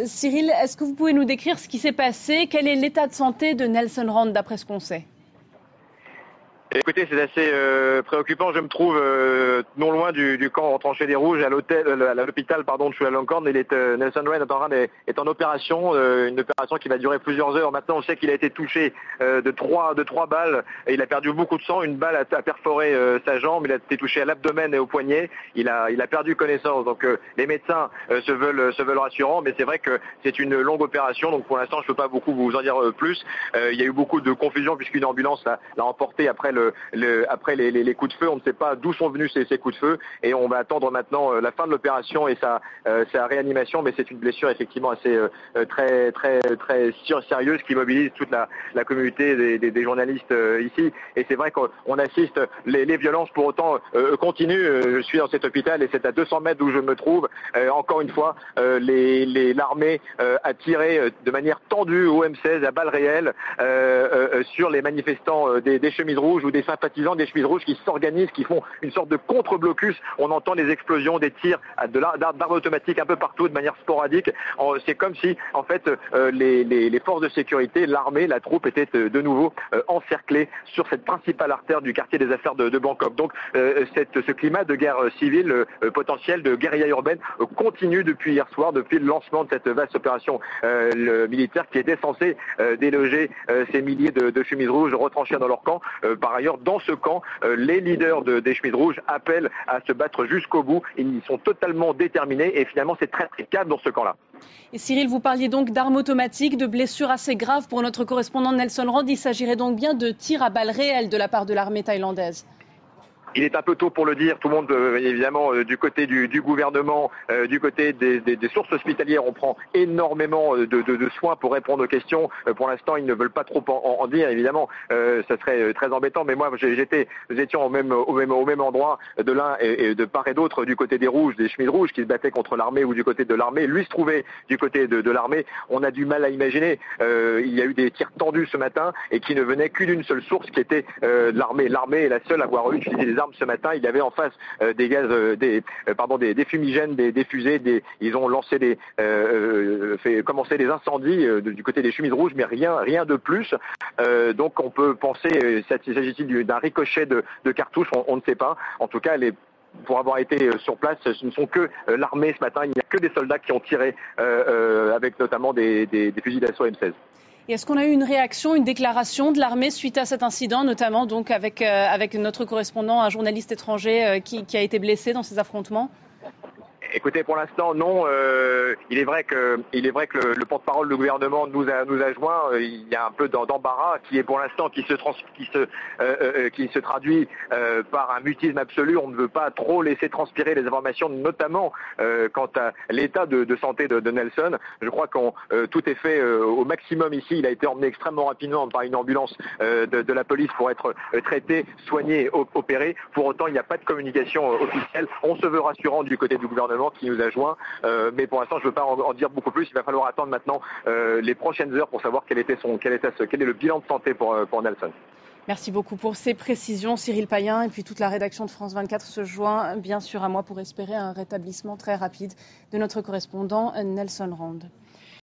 Cyril, est-ce que vous pouvez nous décrire ce qui s'est passé? Quel est l'état de santé de Nelson Rand d'après ce qu'on sait? Écoutez, c'est assez préoccupant. Je me trouve non loin du camp retranché des Rouges, à l'hôpital de Chulalongkorn. Nelson Rand est en opération, une opération qui va durer plusieurs heures. Maintenant, on sait qu'il a été touché de trois balles et il a perdu beaucoup de sang. Une balle a perforé sa jambe. Il a été touché à l'abdomen et au poignet. Il a perdu connaissance. Donc les médecins se veulent rassurants, mais c'est vrai que c'est une longue opération. Donc pour l'instant, je ne peux pas beaucoup vous en dire plus. Il y a eu beaucoup de confusion puisqu'une ambulance l'a emporté après les coups de feu. On ne sait pas d'où sont venus ces coups de feu et on va attendre maintenant la fin de l'opération et sa réanimation, mais c'est une blessure effectivement assez très sérieuse qui mobilise toute la communauté des journalistes ici, et c'est vrai qu'on assiste, les violences pour autant continuent. Je suis dans cet hôpital et c'est à 200 mètres d'où je me trouve. Encore une fois, l'armée a tiré de manière tendue au M16 à balles réelles sur les manifestants des chemises rouges ou des sympathisants des chemises rouges qui s'organisent, qui font une sorte de contre-blocus. On entend des explosions, des tirs d'armes automatiques un peu partout de manière sporadique. C'est comme si, en fait, les forces de sécurité, l'armée, la troupe étaient de nouveau encerclées sur cette principale artère du quartier des affaires de Bangkok. Donc, ce climat de guerre civile potentielle, de guérilla urbaine, continue depuis hier soir, depuis le lancement de cette vaste opération militaire qui était censée déloger ces milliers de chemises rouges retranchés dans leur camp. Par ailleurs, dans ce camp, les leaders des chemises rouges appellent à se battre jusqu'au bout. Ils sont totalement déterminés et finalement c'est très calme dans ce camp-là. Et Cyril, vous parliez donc d'armes automatiques, de blessures assez graves pour notre correspondant Nelson Rand. Il s'agirait donc bien de tirs à balles réelles de la part de l'armée thaïlandaise. Il est un peu tôt pour le dire. Tout le monde, évidemment, du côté du gouvernement, du côté des sources hospitalières, on prend énormément de soins pour répondre aux questions. Pour l'instant, ils ne veulent pas trop en dire. Évidemment, ça serait très embêtant. Mais moi, nous étions au même endroit, de l'un et de part et d'autre, du côté des rouges, des chemises rouges qui se battaient contre l'armée ou du côté de l'armée. Lui se trouvait du côté de l'armée. On a du mal à imaginer. Il y a eu des tirs tendus ce matin et qui ne venaient qu'une seule source, qui était l'armée. L'armée est la seule à avoir utilisé des armes ce matin. Il y avait en face des gaz, des fumigènes, des fusées, ils ont lancé fait commencer des incendies du côté des chemises rouges, mais rien de plus. Donc on peut penser, s'agit-il d'un ricochet de cartouches, on ne sait pas. En tout cas, pour avoir été sur place, ce ne sont que l'armée ce matin. Il n'y a que des soldats qui ont tiré avec notamment des fusils d'assaut M16. Et est-ce qu'on a eu une réaction, une déclaration de l'armée suite à cet incident, notamment donc avec notre correspondant, un journaliste étranger qui a été blessé dans ces affrontements? Écoutez, pour l'instant, non. Il est vrai que le porte-parole du gouvernement nous a joint. Il y a un peu d'embarras qui est pour l'instant qui se traduit par un mutisme absolu. On ne veut pas trop laisser transpirer les informations, notamment quant à l'état de santé de Nelson. Je crois que tout est fait au maximum ici. Il a été emmené extrêmement rapidement par une ambulance de la police pour être traité, soigné, opéré. Pour autant, il n'y a pas de communication officielle. On se veut rassurant du côté du gouvernement qui nous a joints, mais pour l'instant je ne veux pas en dire beaucoup plus. Il va falloir attendre maintenant les prochaines heures pour savoir quel est le bilan de santé pour Nelson. Merci beaucoup pour ces précisions, Cyril Payen, et puis toute la rédaction de France 24 se joint bien sûr à moi pour espérer un rétablissement très rapide de notre correspondant Nelson Rand.